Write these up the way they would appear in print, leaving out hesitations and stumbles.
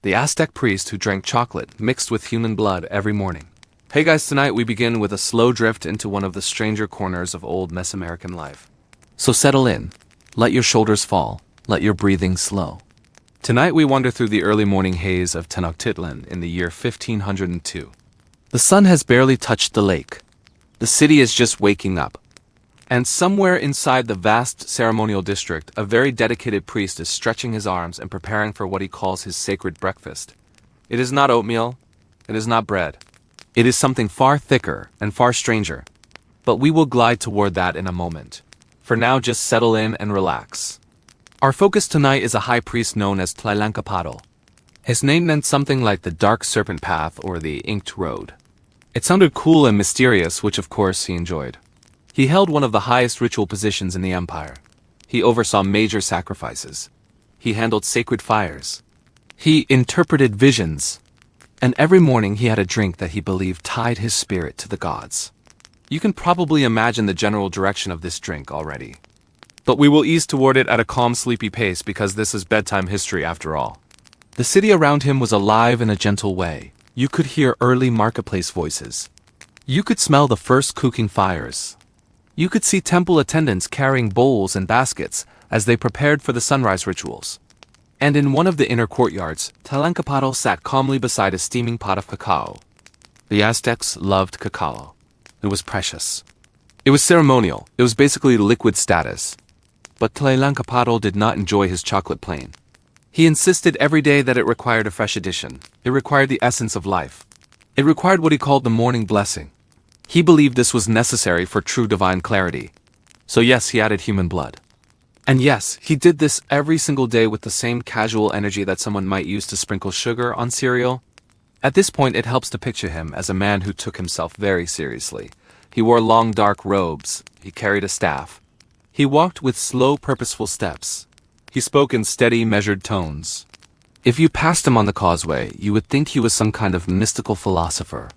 the Aztec priest who drank chocolate mixed with human blood every morning. Hey guys, tonight we begin with a slow drift into one of the stranger corners of old Mesoamerican life. So settle in, let your shoulders fall, let your breathing slow. Tonight we wander through the early morning haze of Tenochtitlan in the year 1502. The sun has barely touched the lake. The city is just waking up. And somewhere inside the vast ceremonial district, a very dedicated priest is stretching his arms and preparing for what he calls his sacred breakfast. It is not oatmeal. It is not bread. It is something far thicker and far stranger. But we will glide toward that in a moment. For now, just settle in and relax. Our focus tonight is a high priest known as Tlilancapatl. His name meant something like the Dark Serpent Path or the Inked Road. It sounded cool and mysterious, which of course he enjoyed. He held one of the highest ritual positions in the empire. He oversaw major sacrifices. He handled sacred fires. He interpreted visions. And every morning he had a drink that he believed tied his spirit to the gods. You can probably imagine the general direction of this drink already. But we will ease toward it at a calm, sleepy pace because this is bedtime history after all. The city around him was alive in a gentle way. You could hear early marketplace voices. You could smell the first cooking fires. You could see temple attendants carrying bowls and baskets as they prepared for the sunrise rituals. And in one of the inner courtyards, Tlilancapatl sat calmly beside a steaming pot of cacao. The Aztecs loved cacao. It was precious. It was ceremonial. It was basically liquid status. But Tlilancapatl did not enjoy his chocolate plain. He insisted every day that it required a fresh edition. It required the essence of life. It required what he called the morning blessing. He believed this was necessary for true divine clarity. So yes, he added human blood. And yes, he did this every single day with the same casual energy that someone might use to sprinkle sugar on cereal. At this point, it helps to picture him as a man who took himself very seriously. He wore long dark robes. He carried a staff. He walked with slow, purposeful steps. He spoke in steady, measured tones. If you passed him on the causeway, you would think he was some kind of mystical philosopher.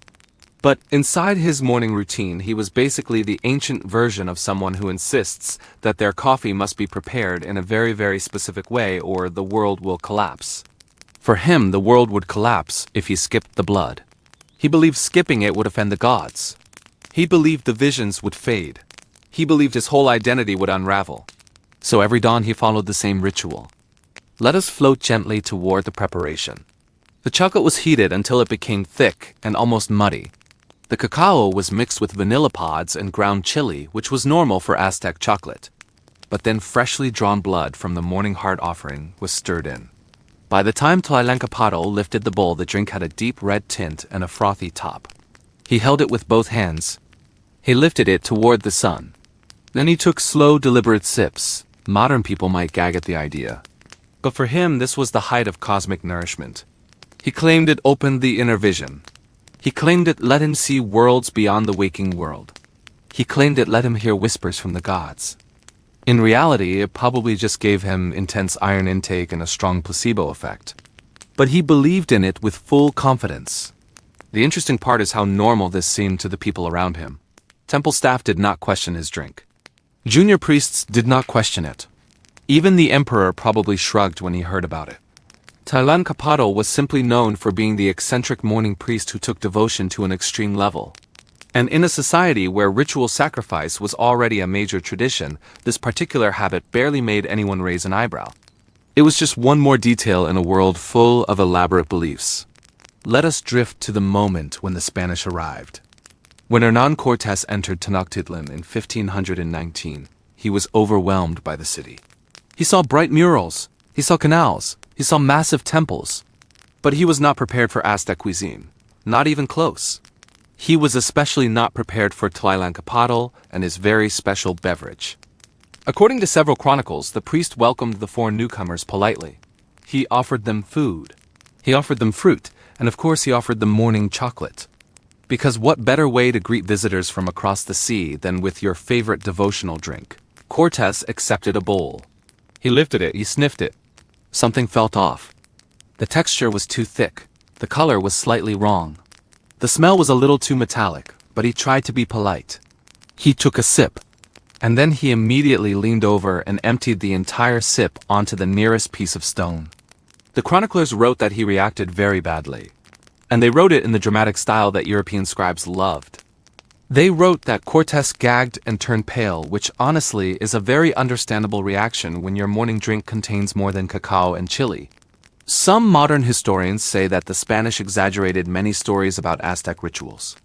But inside his morning routine, he was basically the ancient version of someone who insists that their coffee must be prepared in a very, very specific way or the world will collapse. For him, the world would collapse if he skipped the blood. He believed skipping it would offend the gods. He believed the visions would fade. He believed his whole identity would unravel. So every dawn he followed the same ritual. Let us float gently toward the preparation. The chocolate was heated until it became thick and almost muddy. The cacao was mixed with vanilla pods and ground chili, which was normal for Aztec chocolate. But then freshly drawn blood from the morning heart offering was stirred in. By the time Tlilancapatl lifted the bowl, the drink had a deep red tint and a frothy top. He held it with both hands. He lifted it toward the sun. Then he took slow, deliberate sips. Modern people might gag at the idea. But for him, this was the height of cosmic nourishment. He claimed it opened the inner vision. He claimed it let him see worlds beyond the waking world. He claimed it let him hear whispers from the gods. In reality, it probably just gave him intense iron intake and a strong placebo effect. But he believed in it with full confidence. The interesting part is how normal this seemed to the people around him. Temple staff did not question his drink. Junior priests did not question it. Even the emperor probably shrugged when he heard about it. Tlilancapatl was simply known for being the eccentric morning priest who took devotion to an extreme level. And in a society where ritual sacrifice was already a major tradition, this particular habit barely made anyone raise an eyebrow. It was just one more detail in a world full of elaborate beliefs. Let us drift to the moment when the Spanish arrived. When Hernán Cortés entered Tenochtitlan in 1519, he was overwhelmed by the city. He saw bright murals. He saw canals. He saw massive temples. But he was not prepared for Aztec cuisine. Not even close. He was especially not prepared for Tlilancapatl and his very special beverage. According to several chronicles, the priest welcomed the four newcomers politely. He offered them food. He offered them fruit. And of course he offered them morning chocolate. Because what better way to greet visitors from across the sea than with your favorite devotional drink? Cortés accepted a bowl. He lifted it, he sniffed it. Something felt off. The texture was too thick. The color was slightly wrong. The smell was a little too metallic, but he tried to be polite. He took a sip. And then he immediately leaned over and emptied the entire sip onto the nearest piece of stone. The chroniclers wrote that he reacted very badly. And they wrote it in the dramatic style that European scribes loved. They wrote that Cortés gagged and turned pale, which honestly is a very understandable reaction when your morning drink contains more than cacao and chili. Some modern historians say that the Spanish exaggerated many stories about Aztec rituals.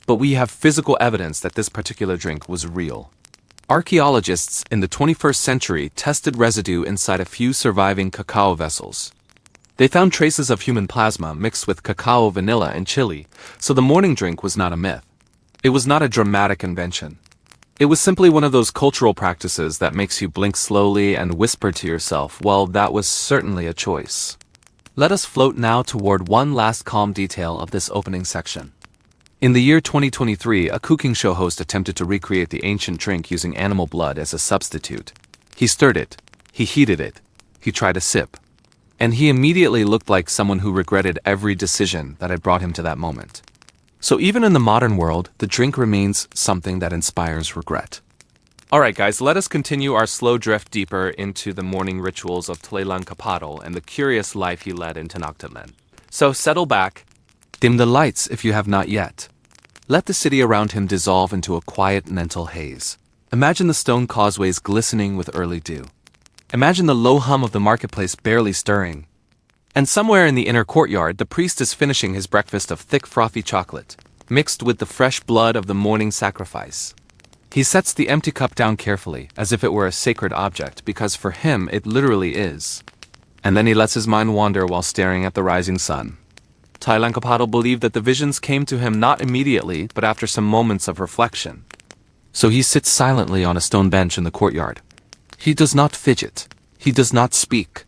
But we have physical evidence that this particular drink was real. Archaeologists in the 21st century tested residue inside a few surviving cacao vessels. They found traces of human plasma mixed with cacao, vanilla, and chili, so the morning drink was not a myth. It was not a dramatic invention. It was simply one of those cultural practices that makes you blink slowly and whisper to yourself, well, that was certainly a choice. Let us float now toward one last calm detail of this opening section. In the year 2023, a cooking show host attempted to recreate the ancient drink using animal blood as a substitute. He stirred it. He heated it. He tried a sip. And he immediately looked like someone who regretted every decision that had brought him to that moment. So even in the modern world, the drink remains something that inspires regret. Alright guys, let us continue our slow drift deeper into the morning rituals of Tlilancapatl and the curious life he led in Tenochtitlan. So settle back, dim the lights if you have not yet. Let the city around him dissolve into a quiet mental haze. Imagine the stone causeways glistening with early dew. Imagine the low hum of the marketplace barely stirring. And somewhere in the inner courtyard, the priest is finishing his breakfast of thick frothy chocolate, mixed with the fresh blood of the morning sacrifice. He sets the empty cup down carefully, as if it were a sacred object, because for him it literally is. And then he lets his mind wander while staring at the rising sun. Tlilancapatl believed that the visions came to him not immediately, but after some moments of reflection. So he sits silently on a stone bench in the courtyard. He does not fidget. He does not speak.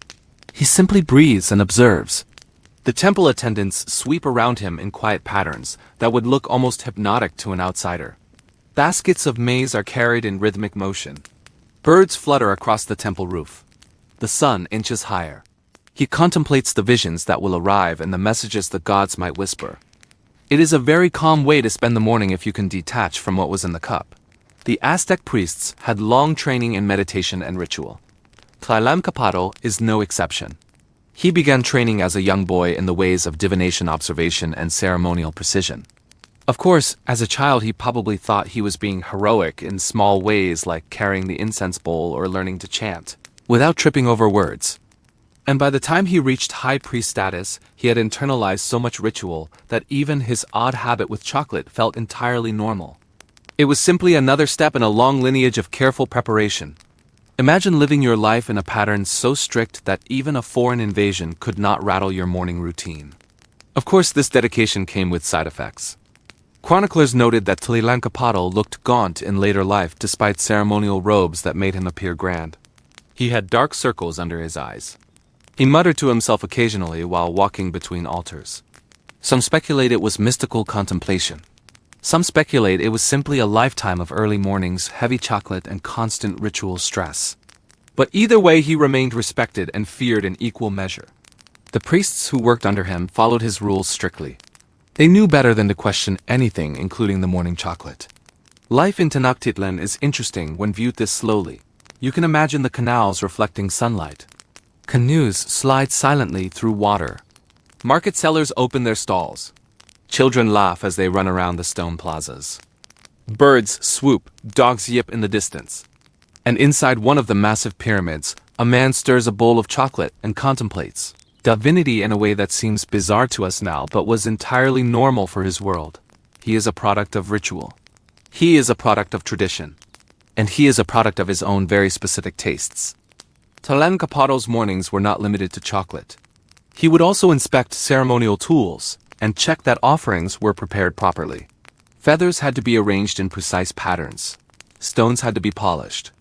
He simply breathes and observes. The temple attendants sweep around him in quiet patterns that would look almost hypnotic to an outsider. Baskets of maize are carried in rhythmic motion. Birds flutter across the temple roof. The sun inches higher. He contemplates the visions that will arrive and the messages the gods might whisper. It is a very calm way to spend the morning if you can detach from what was in the cup. The Aztec priests had long training in meditation and ritual. Tlilancapatl is no exception. He began training as a young boy in the ways of divination observation and ceremonial precision. Of course, as a child he probably thought he was being heroic in small ways like carrying the incense bowl or learning to chant, without tripping over words. And by the time he reached high priest status, he had internalized so much ritual that even his odd habit with chocolate felt entirely normal. It was simply another step in a long lineage of careful preparation. Imagine living your life in a pattern so strict that even a foreign invasion could not rattle your morning routine. Of course, this dedication came with side effects. Chroniclers noted that Tlilancapatl looked gaunt in later life despite ceremonial robes that made him appear grand. He had dark circles under his eyes. He muttered to himself occasionally while walking between altars. Some speculate it was mystical contemplation. Some speculate it was simply a lifetime of early mornings, heavy chocolate, and constant ritual stress. But either way, he remained respected and feared in equal measure. The priests who worked under him followed his rules strictly. They knew better than to question anything, including the morning chocolate. Life in Tenochtitlan is interesting when viewed this slowly. You can imagine the canals reflecting sunlight. Canoes slide silently through water. Market sellers open their stalls. Children laugh as they run around the stone plazas. Birds swoop, dogs yip in the distance. And inside one of the massive pyramids, a man stirs a bowl of chocolate and contemplates divinity in a way that seems bizarre to us now but was entirely normal for his world. He is a product of ritual. He is a product of tradition. And he is a product of his own very specific tastes. Tlilancapatl's mornings were not limited to chocolate. He would also inspect ceremonial tools and check that offerings were prepared properly. Feathers had to be arranged in precise patterns. Stones had to be polished.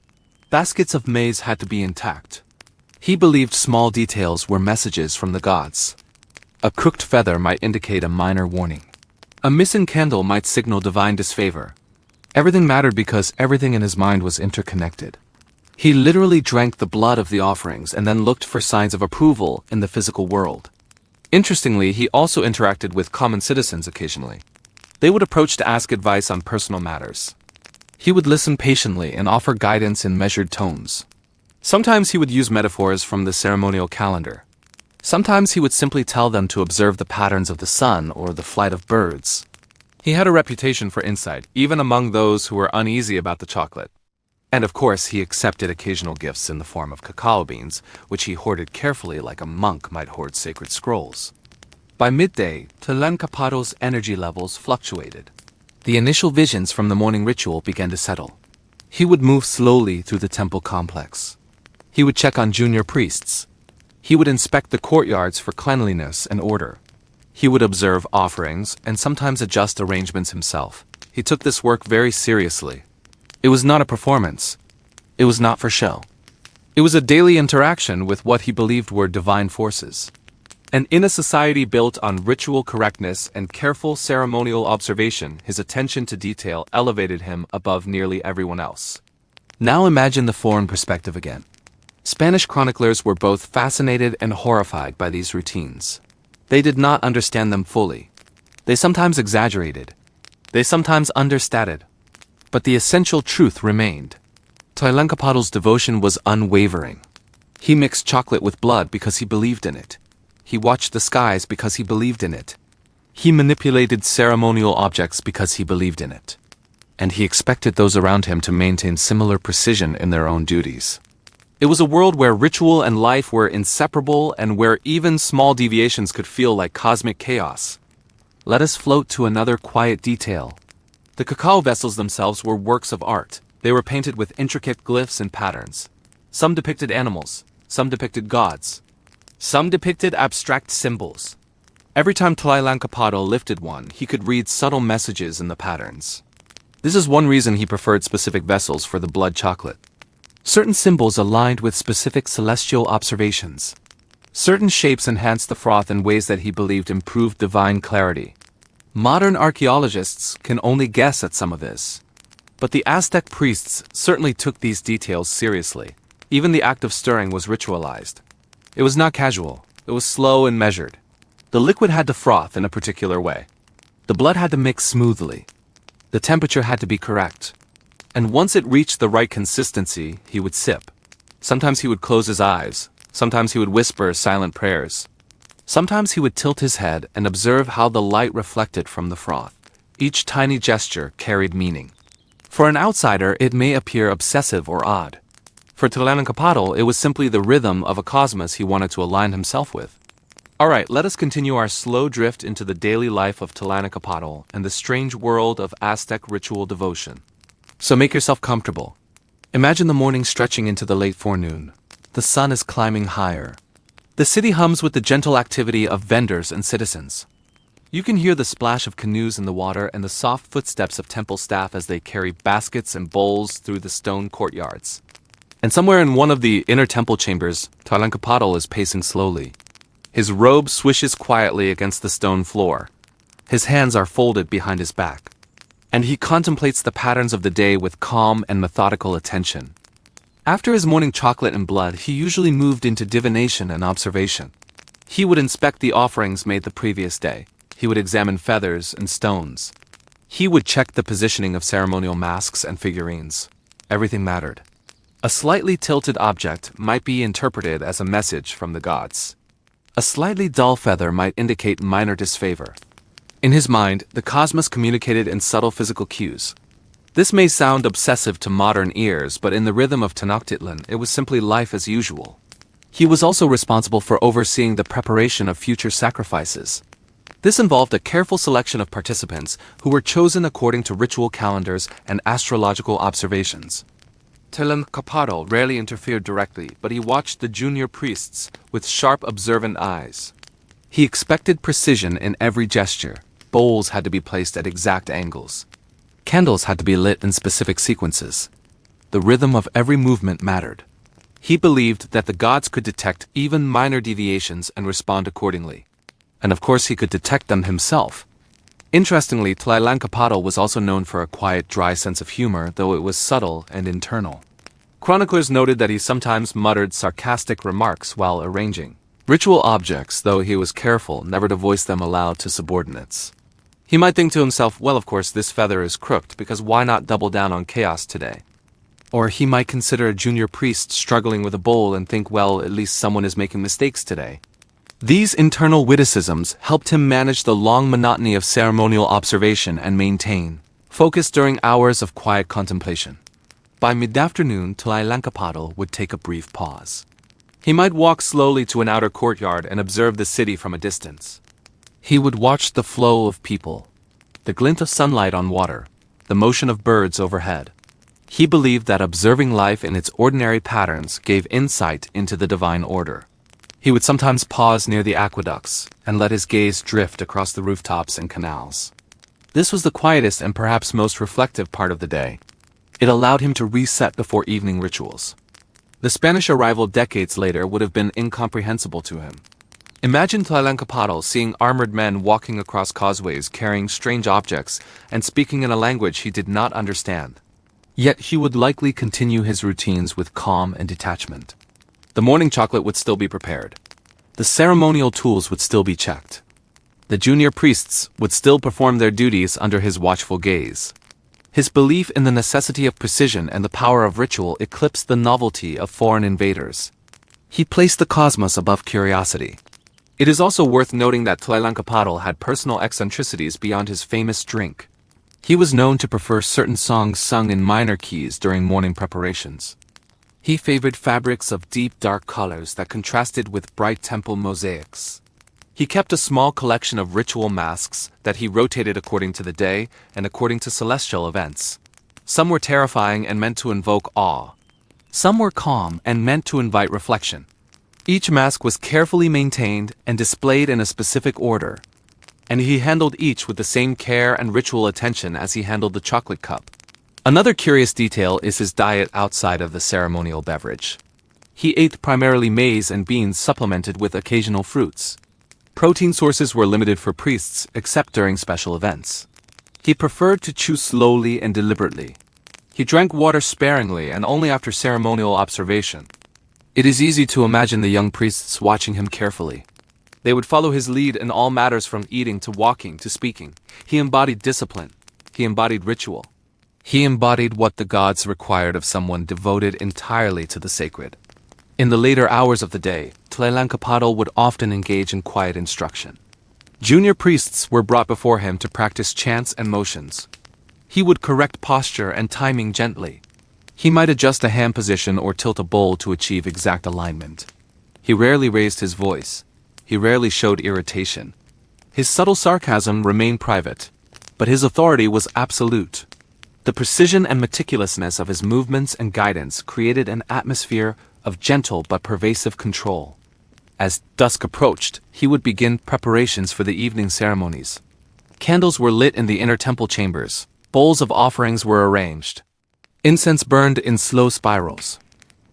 Baskets of maize had to be intact. He believed small details were messages from the gods. A crooked feather might indicate a minor warning. A missing candle might signal divine disfavor. Everything mattered because everything in his mind was interconnected. He literally drank the blood of the offerings and then looked for signs of approval in the physical world. Interestingly, he also interacted with common citizens occasionally. They would approach to ask advice on personal matters. He would listen patiently and offer guidance in measured tones. Sometimes he would use metaphors from the ceremonial calendar. Sometimes he would simply tell them to observe the patterns of the sun or the flight of birds. He had a reputation for insight, even among those who were uneasy about the chocolate. And of course, he accepted occasional gifts in the form of cacao beans, which he hoarded carefully like a monk might hoard sacred scrolls. By midday, Tlilancapatl's energy levels fluctuated. The initial visions from the morning ritual began to settle. He would move slowly through the temple complex. He would check on junior priests. He would inspect the courtyards for cleanliness and order. He would observe offerings and sometimes adjust arrangements himself. He took this work very seriously. It was not a performance. It was not for show. It was a daily interaction with what he believed were divine forces. And in a society built on ritual correctness and careful ceremonial observation, his attention to detail elevated him above nearly everyone else. Now imagine the foreign perspective again. Spanish chroniclers were both fascinated and horrified by these routines. They did not understand them fully. They sometimes exaggerated. They sometimes understated. But the essential truth remained. Tlilancapatl's devotion was unwavering. He mixed chocolate with blood because he believed in it. He watched the skies because he believed in it. He manipulated ceremonial objects because he believed in it. And he expected those around him to maintain similar precision in their own duties. It was a world where ritual and life were inseparable and where even small deviations could feel like cosmic chaos. Let us float to another quiet detail. The cacao vessels themselves were works of art. They were painted with intricate glyphs and patterns. Some depicted animals, some depicted gods. Some depicted abstract symbols. Every time Tlilancapatl lifted one, he could read subtle messages in the patterns. This is one reason he preferred specific vessels for the blood chocolate. Certain symbols aligned with specific celestial observations. Certain shapes enhanced the froth in ways that he believed improved divine clarity. Modern archaeologists can only guess at some of this. But the Aztec priests certainly took these details seriously. Even the act of stirring was ritualized. It was not casual. It was slow and measured. The liquid had to froth in a particular way. The blood had to mix smoothly. The temperature had to be correct. And once it reached the right consistency, he would sip. Sometimes he would close his eyes. Sometimes he would whisper silent prayers. Sometimes he would tilt his head and observe how the light reflected from the froth. Each tiny gesture carried meaning. For an outsider, it may appear obsessive or odd. For Tlilancapatl, it was simply the rhythm of a cosmos he wanted to align himself with. Alright, let us continue our slow drift into the daily life of Tlilancapatl and the strange world of Aztec ritual devotion. So make yourself comfortable. Imagine the morning stretching into the late forenoon. The sun is climbing higher. The city hums with the gentle activity of vendors and citizens. You can hear the splash of canoes in the water and the soft footsteps of temple staff as they carry baskets and bowls through the stone courtyards. And somewhere in one of the inner temple chambers, Tlilancapatl is pacing slowly. His robe swishes quietly against the stone floor. His hands are folded behind his back. And he contemplates the patterns of the day with calm and methodical attention. After his morning chocolate and blood, he usually moved into divination and observation. He would inspect the offerings made the previous day. He would examine feathers and stones. He would check the positioning of ceremonial masks and figurines. Everything mattered. A slightly tilted object might be interpreted as a message from the gods. A slightly dull feather might indicate minor disfavor. In his mind, the cosmos communicated in subtle physical cues. This may sound obsessive to modern ears, but in the rhythm of Tenochtitlan, it was simply life as usual. He was also responsible for overseeing the preparation of future sacrifices. This involved a careful selection of participants who were chosen according to ritual calendars and astrological observations. Tlilancapatl rarely interfered directly, but he watched the junior priests with sharp, observant eyes. He expected precision in every gesture. Bowls had to be placed at exact angles. Candles had to be lit in specific sequences. The rhythm of every movement mattered. He believed that the gods could detect even minor deviations and respond accordingly. And of course he could detect them himself. Interestingly, Tlilancapatl was also known for a quiet, dry sense of humor, though it was subtle and internal. Chroniclers noted that he sometimes muttered sarcastic remarks while arranging ritual objects, though he was careful never to voice them aloud to subordinates. He might think to himself, well, of course, this feather is crooked, because why not double down on chaos today? Or he might consider a junior priest struggling with a bowl and think, well, at least someone is making mistakes today. These internal witticisms helped him manage the long monotony of ceremonial observation and maintain focus during hours of quiet contemplation. By mid-afternoon, Tlilancapatl would take a brief pause. He might walk slowly to an outer courtyard and observe the city from a distance. He would watch the flow of people, the glint of sunlight on water, the motion of birds overhead. He believed that observing life in its ordinary patterns gave insight into the divine order. He would sometimes pause near the aqueducts and let his gaze drift across the rooftops and canals. This was the quietest and perhaps most reflective part of the day. It allowed him to reset before evening rituals. The Spanish arrival decades later would have been incomprehensible to him. Imagine Tlilancapatl seeing armored men walking across causeways carrying strange objects and speaking in a language he did not understand. Yet he would likely continue his routines with calm and detachment. The morning chocolate would still be prepared. The ceremonial tools would still be checked. The junior priests would still perform their duties under his watchful gaze. His belief in the necessity of precision and the power of ritual eclipsed the novelty of foreign invaders. He placed the cosmos above curiosity. It is also worth noting that Tlilancapatl had personal eccentricities beyond his famous drink. He was known to prefer certain songs sung in minor keys during morning preparations. He favored fabrics of deep dark colors that contrasted with bright temple mosaics. He kept a small collection of ritual masks that he rotated according to the day and according to celestial events. Some were terrifying and meant to invoke awe. Some were calm and meant to invite reflection. Each mask was carefully maintained and displayed in a specific order, and he handled each with the same care and ritual attention as he handled the chocolate cup. Another curious detail is his diet outside of the ceremonial beverage. He ate primarily maize and beans supplemented with occasional fruits. Protein sources were limited for priests except during special events. He preferred to chew slowly and deliberately. He drank water sparingly and only after ceremonial observation. It is easy to imagine the young priests watching him carefully. They would follow his lead in all matters from eating to walking to speaking. He embodied discipline. He embodied ritual. He embodied what the gods required of someone devoted entirely to the sacred. In the later hours of the day, Tlilancapatl would often engage in quiet instruction. Junior priests were brought before him to practice chants and motions. He would correct posture and timing gently. He might adjust a hand position or tilt a bowl to achieve exact alignment. He rarely raised his voice. He rarely showed irritation. His subtle sarcasm remained private, but his authority was absolute. The precision and meticulousness of his movements and guidance created an atmosphere of gentle but pervasive control. As dusk approached, he would begin preparations for the evening ceremonies. Candles were lit in the inner temple chambers. Bowls of offerings were arranged. Incense burned in slow spirals.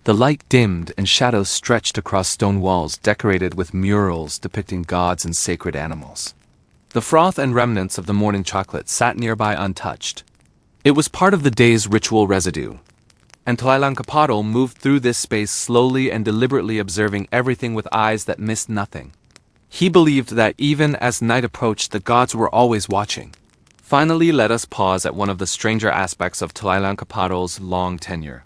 The light dimmed and shadows stretched across stone walls decorated with murals depicting gods and sacred animals. The froth and remnants of the morning chocolate sat nearby untouched. It was part of the day's ritual residue. And Tlilancapatl moved through this space slowly and deliberately observing everything with eyes that missed nothing. He believed that even as night approached, the gods were always watching. Finally, let us pause at one of the stranger aspects of Tlilancapatl's long tenure.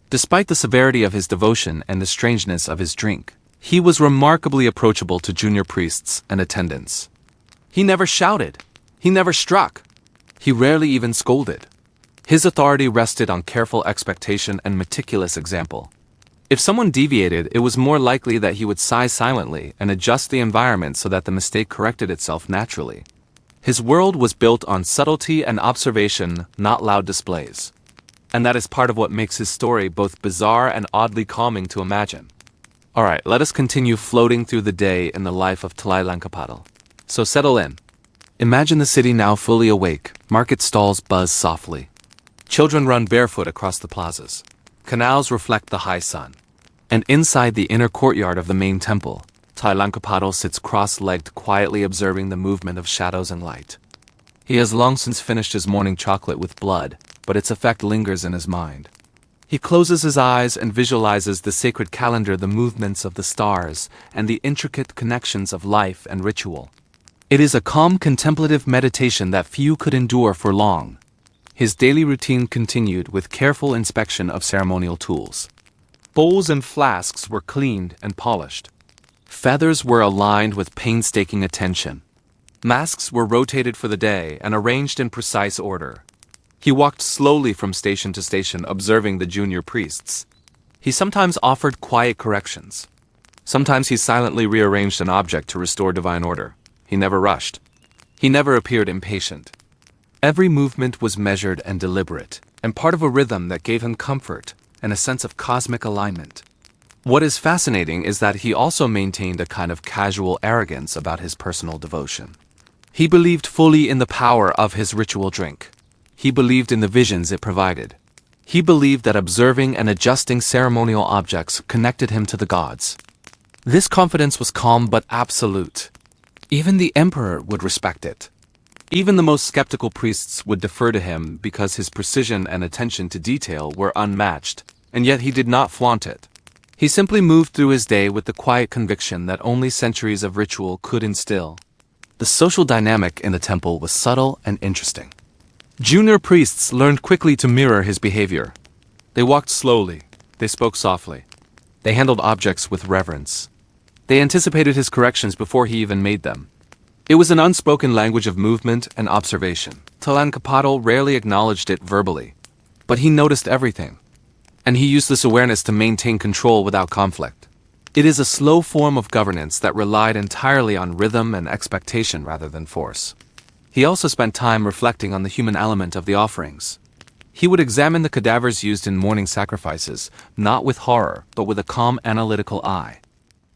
Despite the severity of his devotion and the strangeness of his drink, he was remarkably approachable to junior priests and attendants. He never shouted. He never struck. He rarely even scolded. His authority rested on careful expectation and meticulous example. If someone deviated, it was more likely that he would sigh silently and adjust the environment so that the mistake corrected itself naturally. His world was built on subtlety and observation, not loud displays. And that is part of what makes his story both bizarre and oddly calming to imagine. Alright, let us continue floating through the day in the life of Tlilancapatl. So settle in. Imagine the city now fully awake. Market stalls buzz softly. Children run barefoot across the plazas. Canals reflect the high sun. And inside the inner courtyard of the main temple, Tlilancapatl sits cross-legged quietly observing the movement of shadows and light. He has long since finished his morning chocolate with blood, but its effect lingers in his mind. He closes his eyes and visualizes the sacred calendar, the movements of the stars, and the intricate connections of life and ritual. It is a calm contemplative meditation that few could endure for long. His daily routine continued with careful inspection of ceremonial tools. Bowls and flasks were cleaned and polished. Feathers were aligned with painstaking attention. Masks were rotated for the day and arranged in precise order. He walked slowly from station to station, observing the junior priests. He sometimes offered quiet corrections. Sometimes he silently rearranged an object to restore divine order. He never rushed. He never appeared impatient. Every movement was measured and deliberate, and part of a rhythm that gave him comfort and a sense of cosmic alignment. What is fascinating is that he also maintained a kind of casual arrogance about his personal devotion. He believed fully in the power of his ritual drink. He believed in the visions it provided. He believed that observing and adjusting ceremonial objects connected him to the gods. This confidence was calm but absolute. Even the emperor would respect it. Even the most skeptical priests would defer to him because his precision and attention to detail were unmatched, and yet he did not flaunt it. He simply moved through his day with the quiet conviction that only centuries of ritual could instill. The social dynamic in the temple was subtle and interesting. Junior priests learned quickly to mirror his behavior. They walked slowly. They spoke softly. They handled objects with reverence. They anticipated his corrections before he even made them. It was an unspoken language of movement and observation. Tlilancapatl rarely acknowledged it verbally, but he noticed everything, and he used this awareness to maintain control without conflict. It is a slow form of governance that relied entirely on rhythm and expectation rather than force. He also spent time reflecting on the human element of the offerings. He would examine the cadavers used in morning sacrifices, not with horror, but with a calm analytical eye.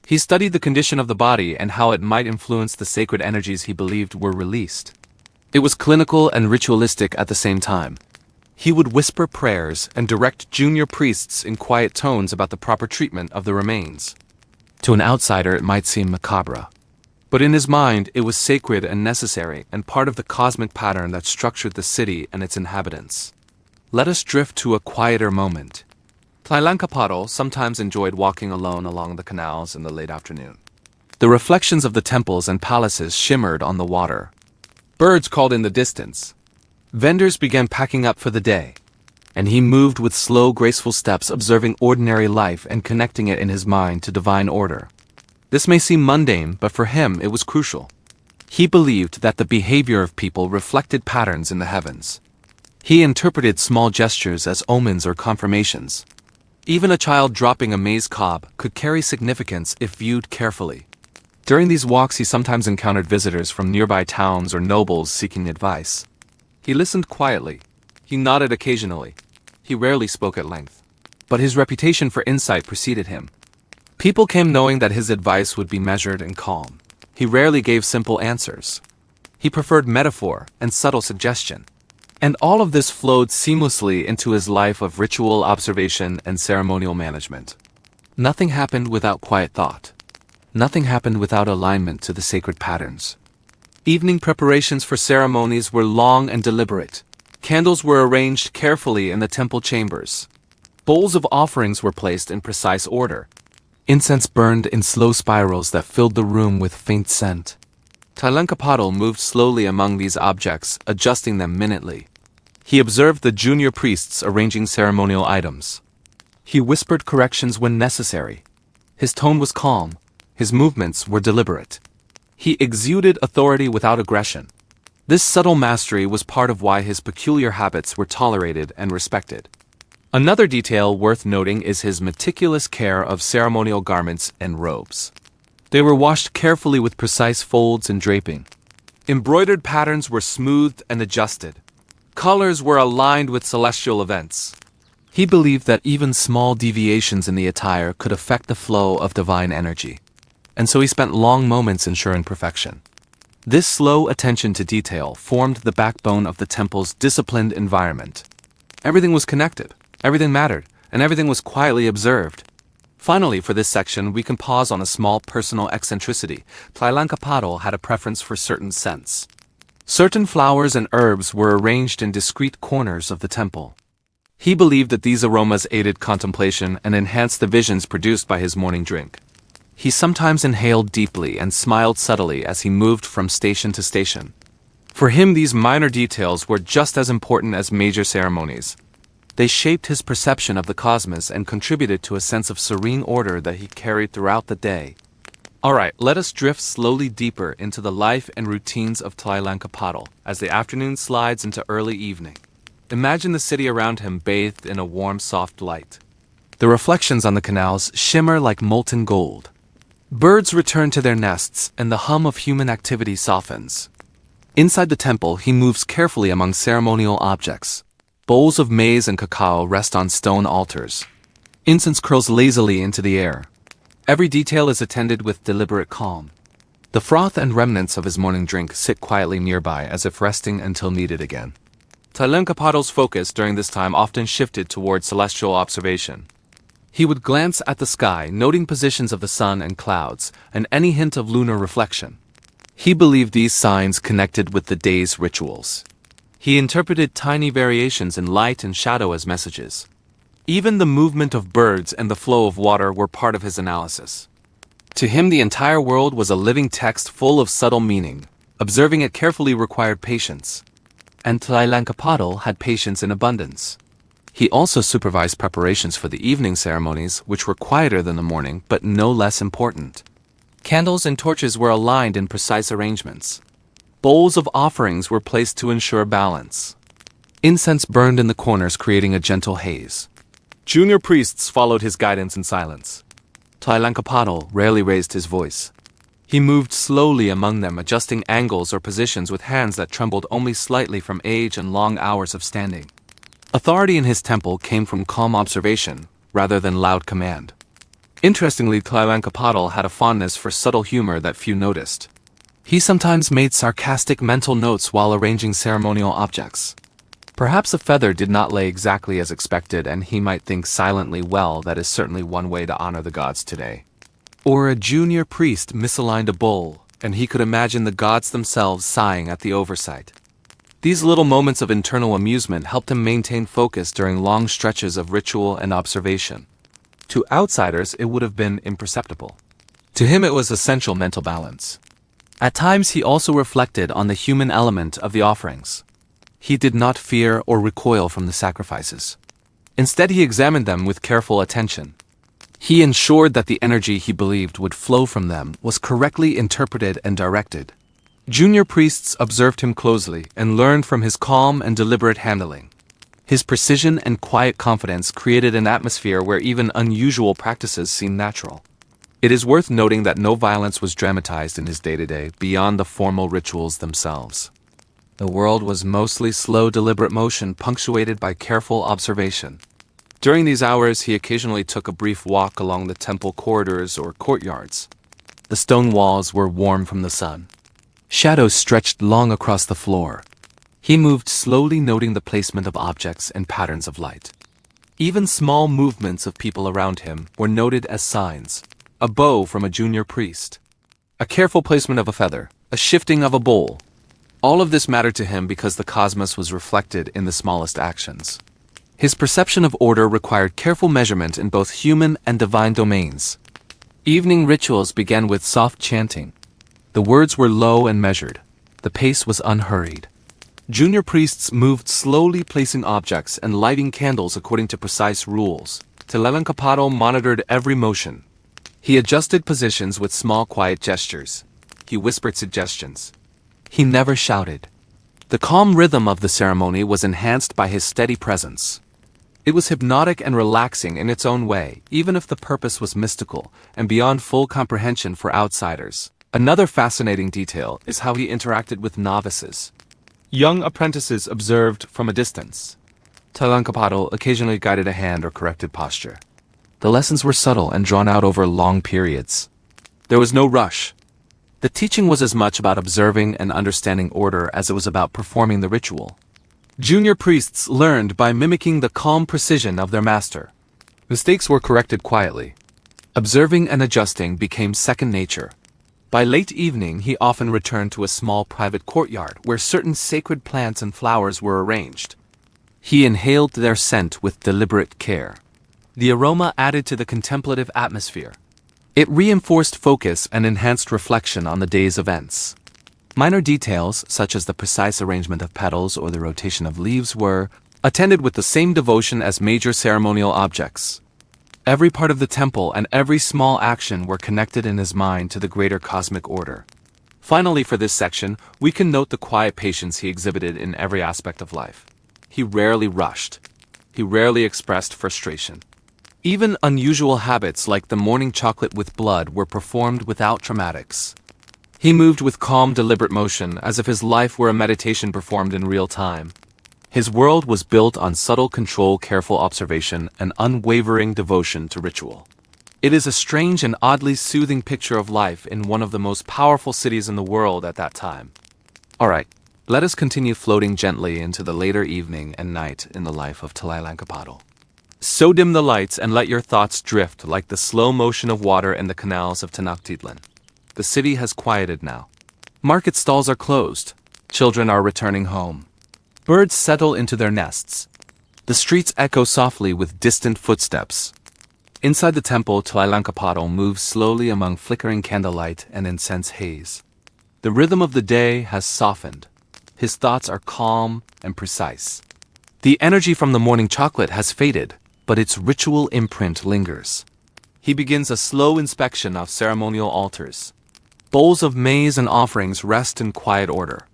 He studied the condition of the body and how it might influence the sacred energies he believed were released. It was clinical and ritualistic at the same time. He would whisper prayers and direct junior priests in quiet tones about the proper treatment of the remains. To an outsider, it might seem macabre. But in his mind, it was sacred and necessary and part of the cosmic pattern that structured the city and its inhabitants. Let us drift to a quieter moment. Tlilancapatl sometimes enjoyed walking alone along the canals in the late afternoon. The reflections of the temples and palaces shimmered on the water. Birds called in the distance. Vendors began packing up for the day, and he moved with slow, graceful steps, observing ordinary life and connecting it in his mind to divine order. This may seem mundane, but for him it was crucial. He believed that the behavior of people reflected patterns in the heavens. He interpreted small gestures as omens or confirmations. Even a child dropping a maize cob could carry significance if viewed carefully. During these walks, he sometimes encountered visitors from nearby towns or nobles seeking advice. He listened quietly. He nodded occasionally. He rarely spoke at length. But his reputation for insight preceded him. People came knowing that his advice would be measured and calm. He rarely gave simple answers. He preferred metaphor and subtle suggestion. And all of this flowed seamlessly into his life of ritual observation and ceremonial management. Nothing happened without quiet thought. Nothing happened without alignment to the sacred patterns. Evening preparations for ceremonies were long and deliberate. Candles were arranged carefully in the temple chambers. Bowls of offerings were placed in precise order. Incense burned in slow spirals that filled the room with faint scent. Tlilancapatl moved slowly among these objects, adjusting them minutely. He observed the junior priests arranging ceremonial items. He whispered corrections when necessary. His tone was calm. His movements were deliberate. He exuded authority without aggression. This subtle mastery was part of why his peculiar habits were tolerated and respected. Another detail worth noting is his meticulous care of ceremonial garments and robes. They were washed carefully with precise folds and draping. Embroidered patterns were smoothed and adjusted. Colors were aligned with celestial events. He believed that even small deviations in the attire could affect the flow of divine energy, and so he spent long moments ensuring perfection. This slow attention to detail formed the backbone of the temple's disciplined environment. Everything was connected, everything mattered, and everything was quietly observed. Finally, for this section, we can pause on a small personal eccentricity. Tlilancapatl had a preference for certain scents. Certain flowers and herbs were arranged in discreet corners of the temple. He believed that these aromas aided contemplation and enhanced the visions produced by his morning drink. He sometimes inhaled deeply and smiled subtly as he moved from station to station. For him, these minor details were just as important as major ceremonies. They shaped his perception of the cosmos and contributed to a sense of serene order that he carried throughout the day. Alright, let us drift slowly deeper into the life and routines of Tlilancapatl as the afternoon slides into early evening. Imagine the city around him bathed in a warm, soft light. The reflections on the canals shimmer like molten gold. Birds return to their nests, and the hum of human activity softens. Inside the temple, he moves carefully among ceremonial objects. Bowls of maize and cacao rest on stone altars. Incense curls lazily into the air. Every detail is attended with deliberate calm. The froth and remnants of his morning drink sit quietly nearby as if resting until needed again. Tlilancapatl's focus during this time often shifted toward celestial observation. He would glance at the sky, noting positions of the sun and clouds, and any hint of lunar reflection. He believed these signs connected with the day's rituals. He interpreted tiny variations in light and shadow as messages. Even the movement of birds and the flow of water were part of his analysis. To him, the entire world was a living text full of subtle meaning. Observing it carefully required patience. And Tlilancapatl had patience in abundance. He also supervised preparations for the evening ceremonies, which were quieter than the morning, but no less important. Candles and torches were aligned in precise arrangements. Bowls of offerings were placed to ensure balance. Incense burned in the corners, creating a gentle haze. Junior priests followed his guidance in silence. Tlilancapatl rarely raised his voice. He moved slowly among them, adjusting angles or positions with hands that trembled only slightly from age and long hours of standing. Authority in his temple came from calm observation, rather than loud command. Interestingly, Tlilancapatl had a fondness for subtle humor that few noticed. He sometimes made sarcastic mental notes while arranging ceremonial objects. Perhaps a feather did not lay exactly as expected, and he might think silently, well, that is certainly one way to honor the gods today. Or a junior priest misaligned a bowl, and he could imagine the gods themselves sighing at the oversight. These little moments of internal amusement helped him maintain focus during long stretches of ritual and observation. To outsiders, it would have been imperceptible. To him, it was essential mental balance. At times, he also reflected on the human element of the offerings. He did not fear or recoil from the sacrifices. Instead, he examined them with careful attention. He ensured that the energy he believed would flow from them was correctly interpreted and directed. Junior priests observed him closely and learned from his calm and deliberate handling. His precision and quiet confidence created an atmosphere where even unusual practices seemed natural. It is worth noting that no violence was dramatized in his day-to-day beyond the formal rituals themselves. The world was mostly slow, deliberate motion punctuated by careful observation. During these hours, he occasionally took a brief walk along the temple corridors or courtyards. The stone walls were warm from the sun. Shadows stretched long across the floor. He moved slowly, noting the placement of objects and patterns of light. Even small movements of people around him were noted as signs. A bow from a junior priest. A careful placement of a feather. A shifting of a bowl. All of this mattered to him because the cosmos was reflected in the smallest actions. His perception of order required careful measurement in both human and divine domains. Evening rituals began with soft chanting. The words were low and measured. The pace was unhurried. Junior priests moved slowly, placing objects and lighting candles according to precise rules. Tlilancapatl monitored every motion. He adjusted positions with small, quiet gestures. He whispered suggestions. He never shouted. The calm rhythm of the ceremony was enhanced by his steady presence. It was hypnotic and relaxing in its own way, even if the purpose was mystical and beyond full comprehension for outsiders. Another fascinating detail is how he interacted with novices. Young apprentices observed from a distance. Tlilancapatl occasionally guided a hand or corrected posture. The lessons were subtle and drawn out over long periods. There was no rush. The teaching was as much about observing and understanding order as it was about performing the ritual. Junior priests learned by mimicking the calm precision of their master. Mistakes were corrected quietly. Observing and adjusting became second nature. By late evening, he often returned to a small private courtyard where certain sacred plants and flowers were arranged. He inhaled their scent with deliberate care. The aroma added to the contemplative atmosphere. It reinforced focus and enhanced reflection on the day's events. Minor details, such as the precise arrangement of petals or the rotation of leaves, were attended with the same devotion as major ceremonial objects. Every part of the temple and every small action were connected in his mind to the greater cosmic order. Finally, for this section, we can note the quiet patience he exhibited in every aspect of life. He rarely rushed. He rarely expressed frustration. Even unusual habits like the morning chocolate with blood were performed without dramatics. He moved with calm, deliberate motion, as if his life were a meditation performed in real time. His world was built on subtle control, careful observation, and unwavering devotion to ritual. It is a strange and oddly soothing picture of life in one of the most powerful cities in the world at that time. Alright, let us continue floating gently into the later evening and night in the life of Tlilancapatl. So dim the lights and let your thoughts drift like the slow motion of water in the canals of Tenochtitlan. The city has quieted now. Market stalls are closed. Children are returning home. Birds settle into their nests. The streets echo softly with distant footsteps. Inside the temple, Tlilancapatl moves slowly among flickering candlelight and incense haze. The rhythm of the day has softened. His thoughts are calm and precise. The energy from the morning chocolate has faded, but its ritual imprint lingers. He begins a slow inspection of ceremonial altars. Bowls of maize and offerings rest in quiet order.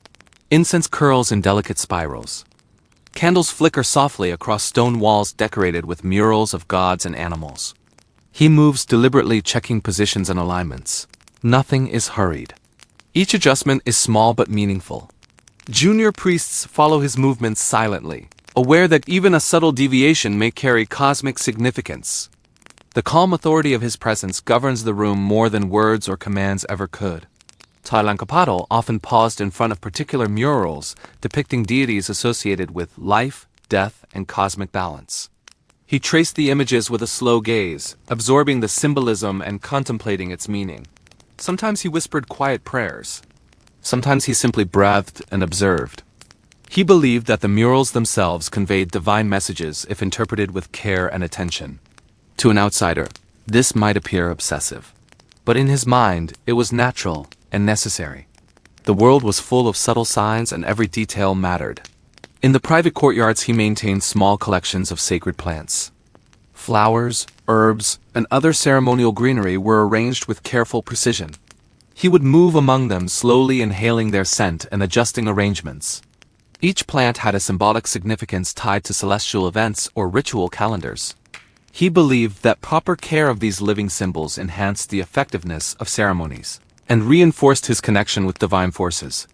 Incense curls in delicate spirals. Candles flicker softly across stone walls decorated with murals of gods and animals. He moves deliberately, checking positions and alignments. Nothing is hurried. Each adjustment is small but meaningful. Junior priests follow his movements silently, aware that even a subtle deviation may carry cosmic significance. The calm authority of his presence governs the room more than words or commands ever could. Tlilancapatl often paused in front of particular murals depicting deities associated with life, death, and cosmic balance. He traced the images with a slow gaze, absorbing the symbolism and contemplating its meaning. Sometimes he whispered quiet prayers. Sometimes he simply breathed and observed. He believed that the murals themselves conveyed divine messages if interpreted with care and attention. To an outsider, this might appear obsessive. But in his mind, it was natural and necessary. The world was full of subtle signs and every detail mattered. In the private courtyards, he maintained small collections of sacred plants. Flowers, herbs, and other ceremonial greenery were arranged with careful precision. He would move among them, slowly inhaling their scent and adjusting arrangements. Each plant had a symbolic significance tied to celestial events or ritual calendars. He believed that proper care of these living symbols enhanced the effectiveness of ceremonies and reinforced his connection with divine forces.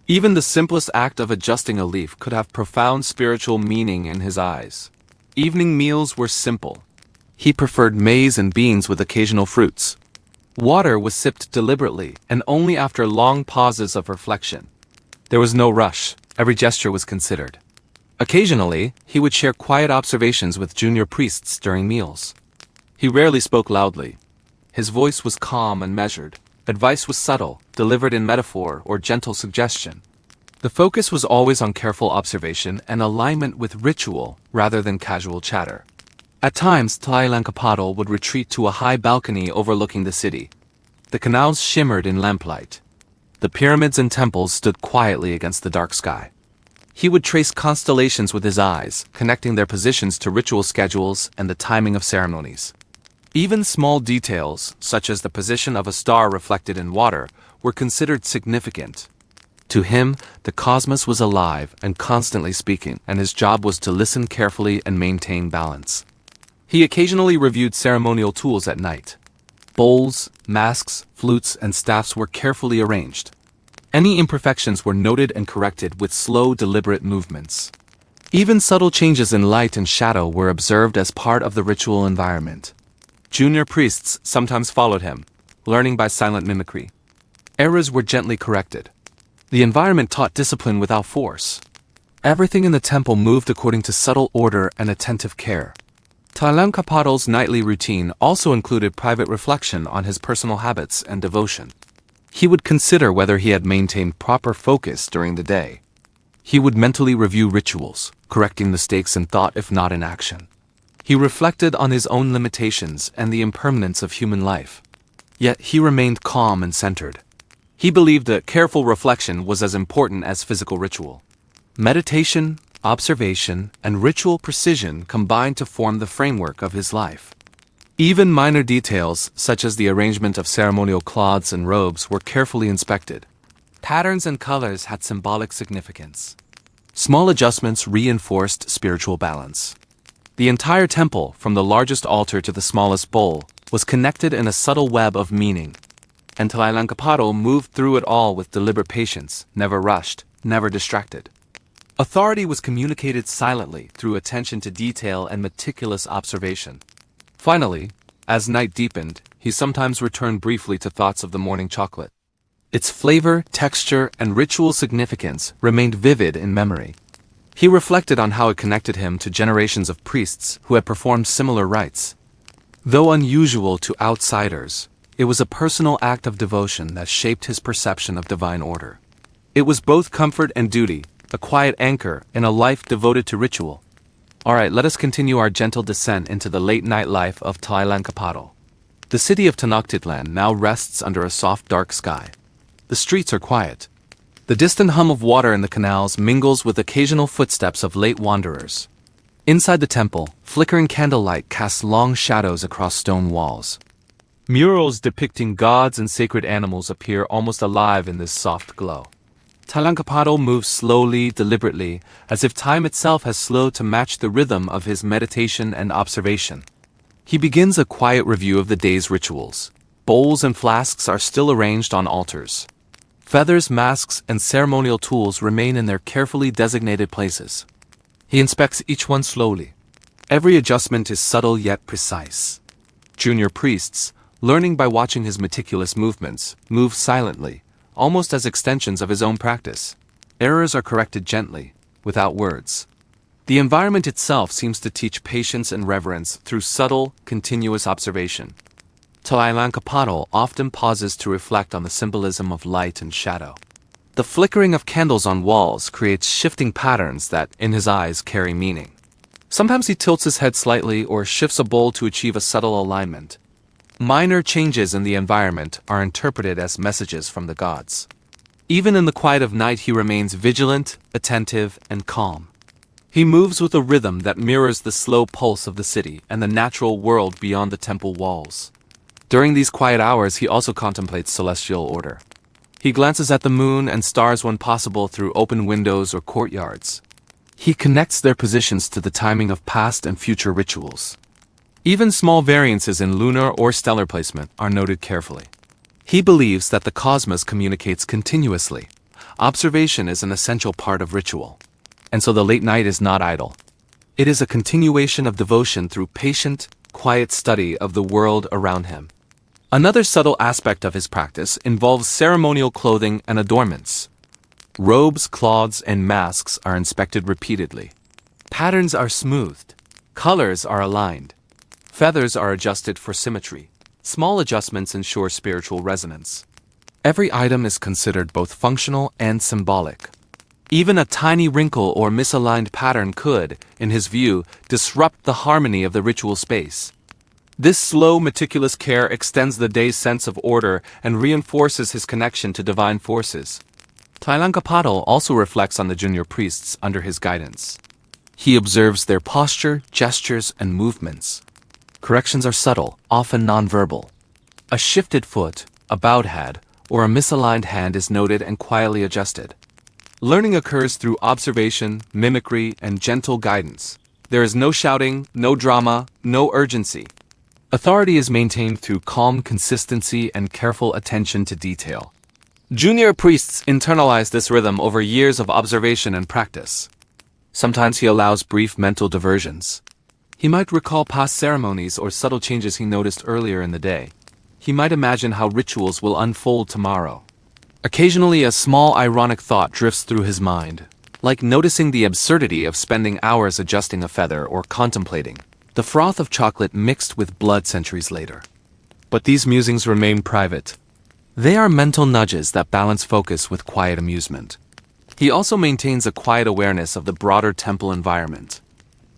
Even the simplest act of adjusting a leaf could have profound spiritual meaning in his eyes. Evening meals were simple. He preferred maize and beans with occasional fruits. Water was sipped deliberately and only after long pauses of reflection. There was no rush. Every gesture was considered. Occasionally, he would share quiet observations with junior priests during meals. He rarely spoke loudly. His voice was calm and measured. Advice was subtle, delivered in metaphor or gentle suggestion. The focus was always on careful observation and alignment with ritual rather than casual chatter. At times, Tlilancapatl would retreat to a high balcony overlooking the city. The canals shimmered in lamplight. The pyramids and temples stood quietly against the dark sky. He would trace constellations with his eyes, connecting their positions to ritual schedules and the timing of ceremonies. Even small details, such as the position of a star reflected in water, were considered significant. To him, the cosmos was alive and constantly speaking, and his job was to listen carefully and maintain balance. He occasionally reviewed ceremonial tools at night. Bowls, masks, flutes, and staffs were carefully arranged. Any imperfections were noted and corrected with slow, deliberate movements. Even subtle changes in light and shadow were observed as part of the ritual environment. Junior priests sometimes followed him, learning by silent mimicry. Errors were gently corrected. The environment taught discipline without force. Everything in the temple moved according to subtle order and attentive care. Tlilancapatl's nightly routine also included private reflection on his personal habits and devotion. He would consider whether he had maintained proper focus during the day. He would mentally review rituals, correcting mistakes in thought if not in action. He reflected on his own limitations and the impermanence of human life. Yet he remained calm and centered. He believed that careful reflection was as important as physical ritual. Meditation, observation, and ritual precision combined to form the framework of his life. Even minor details, such as the arrangement of ceremonial cloths and robes, were carefully inspected. Patterns and colors had symbolic significance. Small adjustments reinforced spiritual balance. The entire temple, from the largest altar to the smallest bowl, was connected in a subtle web of meaning. And Tlilancapatl moved through it all with deliberate patience, never rushed, never distracted. Authority was communicated silently through attention to detail and meticulous observation. Finally, as night deepened, he sometimes returned briefly to thoughts of the morning chocolate. Its flavor, texture, and ritual significance remained vivid in memory. He reflected on how it connected him to generations of priests who had performed similar rites. Though unusual to outsiders, it was a personal act of devotion that shaped his perception of divine order. It was both comfort and duty, a quiet anchor in a life devoted to ritual. Alright, let us continue our gentle descent into the late-night life of Tlilancapatl. The city of Tenochtitlan now rests under a soft dark sky. The streets are quiet. The distant hum of water in the canals mingles with occasional footsteps of late wanderers. Inside the temple, flickering candlelight casts long shadows across stone walls. Murals depicting gods and sacred animals appear almost alive in this soft glow. Tlilancapatl moves slowly, deliberately, as if time itself has slowed to match the rhythm of his meditation and observation. He begins a quiet review of the day's rituals. Bowls and flasks are still arranged on altars. Feathers, masks, and ceremonial tools remain in their carefully designated places. He inspects each one slowly. Every adjustment is subtle yet precise. Junior priests, learning by watching his meticulous movements, move silently, almost as extensions of his own practice. Errors are corrected gently, without words. The environment itself seems to teach patience and reverence through subtle, continuous observation. Tlilancapatl often pauses to reflect on the symbolism of light and shadow. The flickering of candles on walls creates shifting patterns that, in his eyes, carry meaning. Sometimes he tilts his head slightly or shifts a bowl to achieve a subtle alignment. Minor changes in the environment are interpreted as messages from the gods. Even in the quiet of night, he remains vigilant, attentive, and calm. He moves with a rhythm that mirrors the slow pulse of the city and the natural world beyond the temple walls. During these quiet hours, he also contemplates celestial order. He glances at the moon and stars when possible through open windows or courtyards. He connects their positions to the timing of past and future rituals. Even small variances in lunar or stellar placement are noted carefully. He believes that the cosmos communicates continuously. Observation is an essential part of ritual. And so the late night is not idle. It is a continuation of devotion through patient, quiet study of the world around him. Another subtle aspect of his practice involves ceremonial clothing and adornments. Robes, cloths, and masks are inspected repeatedly. Patterns are smoothed. Colors are aligned. Feathers are adjusted for symmetry. Small adjustments ensure spiritual resonance. Every item is considered both functional and symbolic. Even a tiny wrinkle or misaligned pattern could, in his view, disrupt the harmony of the ritual space. This slow, meticulous care extends the day's sense of order and reinforces his connection to divine forces. Tlilancapatl also reflects on the junior priests under his guidance. He observes their posture, gestures, and movements. Corrections are subtle, often nonverbal. A shifted foot, a bowed head, or a misaligned hand is noted and quietly adjusted. Learning occurs through observation, mimicry, and gentle guidance. There is no shouting, no drama, no urgency. Authority is maintained through calm consistency and careful attention to detail. Junior priests internalize this rhythm over years of observation and practice. Sometimes he allows brief mental diversions. He might recall past ceremonies or subtle changes he noticed earlier in the day. He might imagine how rituals will unfold tomorrow. Occasionally, a small ironic thought drifts through his mind, like noticing the absurdity of spending hours adjusting a feather or contemplating the froth of chocolate mixed with blood centuries later. But these musings remain private. They are mental nudges that balance focus with quiet amusement. He also maintains a quiet awareness of the broader temple environment.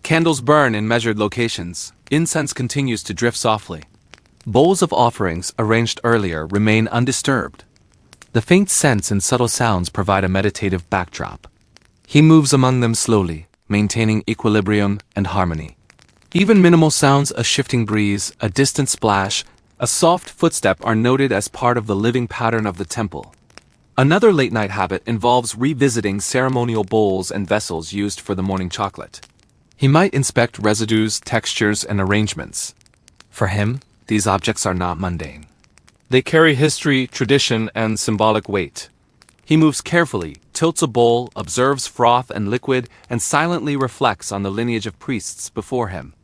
Candles burn in measured locations. Incense continues to drift softly. Bowls of offerings, arranged earlier, remain undisturbed. The faint scents and subtle sounds provide a meditative backdrop. He moves among them slowly, maintaining equilibrium and harmony. Even minimal sounds, a shifting breeze, a distant splash, a soft footstep are noted as part of the living pattern of the temple. Another late-night habit involves revisiting ceremonial bowls and vessels used for the morning chocolate. He might inspect residues, textures, and arrangements. For him, these objects are not mundane. They carry history, tradition, and symbolic weight. He moves carefully, tilts a bowl, observes froth and liquid, and silently reflects on the lineage of priests before him.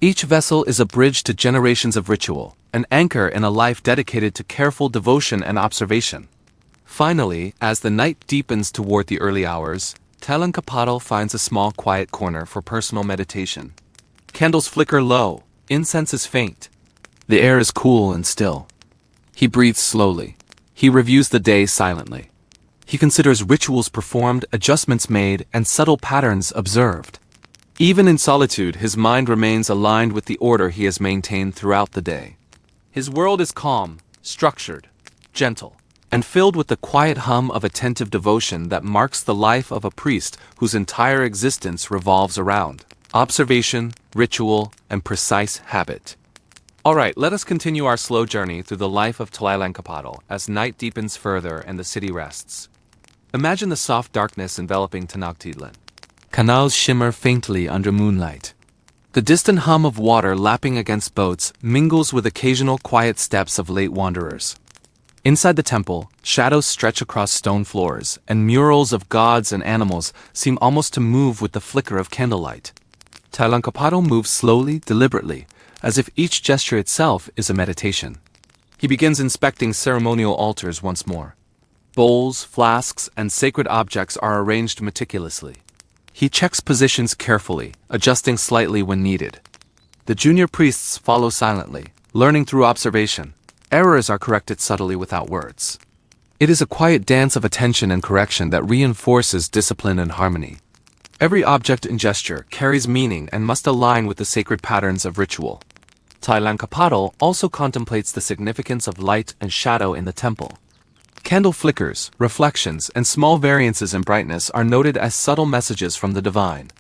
Each vessel is a bridge to generations of ritual, an anchor in a life dedicated to careful devotion and observation. Finally, as the night deepens toward the early hours, Tlilancapatl finds a small quiet corner for personal meditation. Candles flicker low, incense is faint. The air is cool and still. He breathes slowly. He reviews the day silently. He considers rituals performed, adjustments made, and subtle patterns observed. Even in solitude, his mind remains aligned with the order he has maintained throughout the day. His world is calm, structured, gentle, and filled with the quiet hum of attentive devotion that marks the life of a priest whose entire existence revolves around observation, ritual, and precise habit. Alright, let us continue our slow journey through the life of Tlilancapatl as night deepens further and the city rests. Imagine the soft darkness enveloping Tenochtitlan. Canals shimmer faintly under moonlight. The distant hum of water lapping against boats mingles with occasional quiet steps of late wanderers. Inside the temple, shadows stretch across stone floors, and murals of gods and animals seem almost to move with the flicker of candlelight. Tlilancapatl moves slowly, deliberately, as if each gesture itself is a meditation. He begins inspecting ceremonial altars once more. Bowls, flasks, and sacred objects are arranged meticulously. He checks positions carefully, adjusting slightly when needed. The junior priests follow silently, learning through observation. Errors are corrected subtly without words. It is a quiet dance of attention and correction that reinforces discipline and harmony. Every object and gesture carries meaning and must align with the sacred patterns of ritual. Tlilancapatl also contemplates the significance of light and shadow in the temple. Candle flickers, reflections, and small variances in brightness are noted as subtle messages from the divine.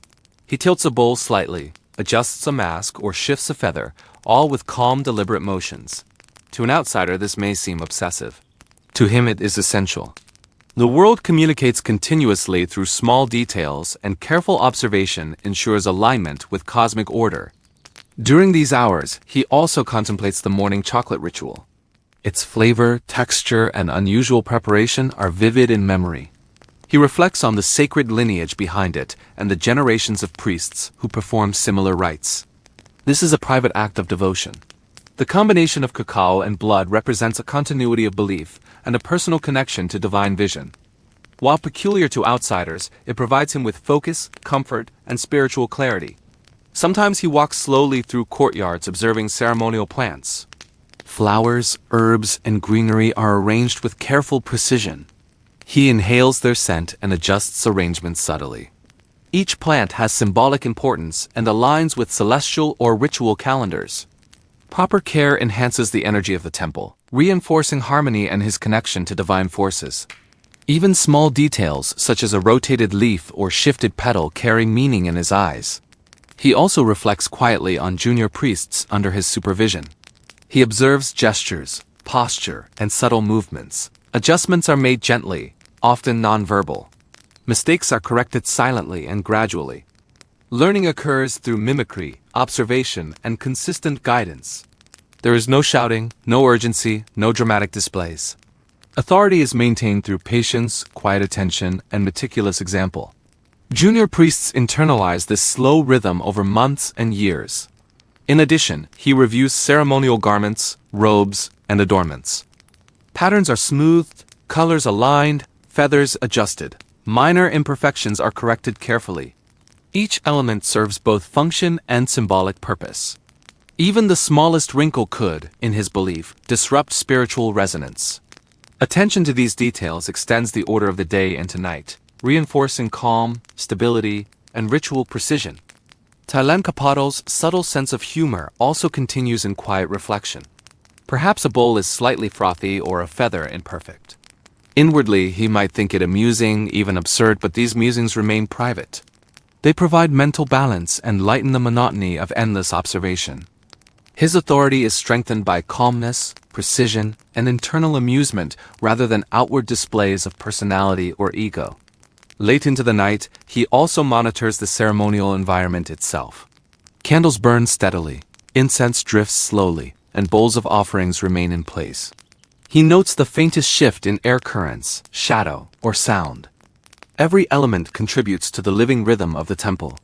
He tilts a bowl slightly, adjusts a mask, or shifts a feather, all with calm, deliberate motions. To an outsider, this may seem obsessive. To him, it is essential. The world communicates continuously through small details, and careful observation ensures alignment with cosmic order. During these hours, he also contemplates the morning chocolate ritual. Its flavor, texture, and unusual preparation are vivid in memory. He reflects on the sacred lineage behind it and the generations of priests who perform similar rites. This is a private act of devotion. The combination of cacao and blood represents a continuity of belief and a personal connection to divine vision. While peculiar to outsiders, it provides him with focus, comfort, and spiritual clarity. Sometimes he walks slowly through courtyards observing ceremonial plants. Flowers, herbs, and greenery are arranged with careful precision. He inhales their scent and adjusts arrangements subtly. Each plant has symbolic importance and aligns with celestial or ritual calendars. Proper care enhances the energy of the temple, reinforcing harmony and his connection to divine forces. Even small details, such as a rotated leaf or shifted petal, carry meaning in his eyes. He also reflects quietly on junior priests under his supervision. He observes gestures, posture, and subtle movements. Adjustments are made gently, often nonverbal. Mistakes are corrected silently and gradually. Learning occurs through mimicry, observation, and consistent guidance. There is no shouting, no urgency, no dramatic displays. Authority is maintained through patience, quiet attention, and meticulous example. Junior priests internalize this slow rhythm over months and years. In addition, he reviews ceremonial garments, robes, and adornments. Patterns are smoothed, colors aligned, feathers adjusted. Minor imperfections are corrected carefully. Each element serves both function and symbolic purpose. Even the smallest wrinkle could, in his belief, disrupt spiritual resonance. Attention to these details extends the order of the day into night, reinforcing calm, stability, and ritual precision. Tlilancapatl's subtle sense of humor also continues in quiet reflection. Perhaps a bowl is slightly frothy or a feather imperfect. Inwardly, he might think it amusing, even absurd, but these musings remain private. They provide mental balance and lighten the monotony of endless observation. His authority is strengthened by calmness, precision, and internal amusement rather than outward displays of personality or ego. Late into the night, he also monitors the ceremonial environment itself. Candles burn steadily, incense drifts slowly, and bowls of offerings remain in place. He notes the faintest shift in air currents, shadow, or sound. Every element contributes to the living rhythm of the temple.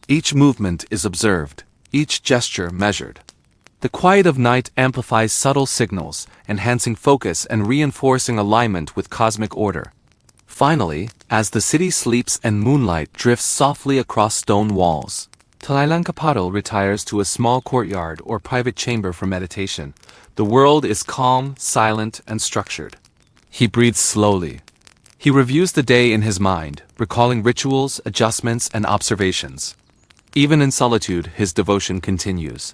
Each movement is observed, each gesture measured. The quiet of night amplifies subtle signals, enhancing focus and reinforcing alignment with cosmic order. Finally, as the city sleeps and moonlight drifts softly across stone walls, Tlilancapatl retires to a small courtyard or private chamber for meditation. The world is calm, silent, and structured. He breathes slowly. He reviews the day in his mind, recalling rituals, adjustments, and observations. Even in solitude, his devotion continues.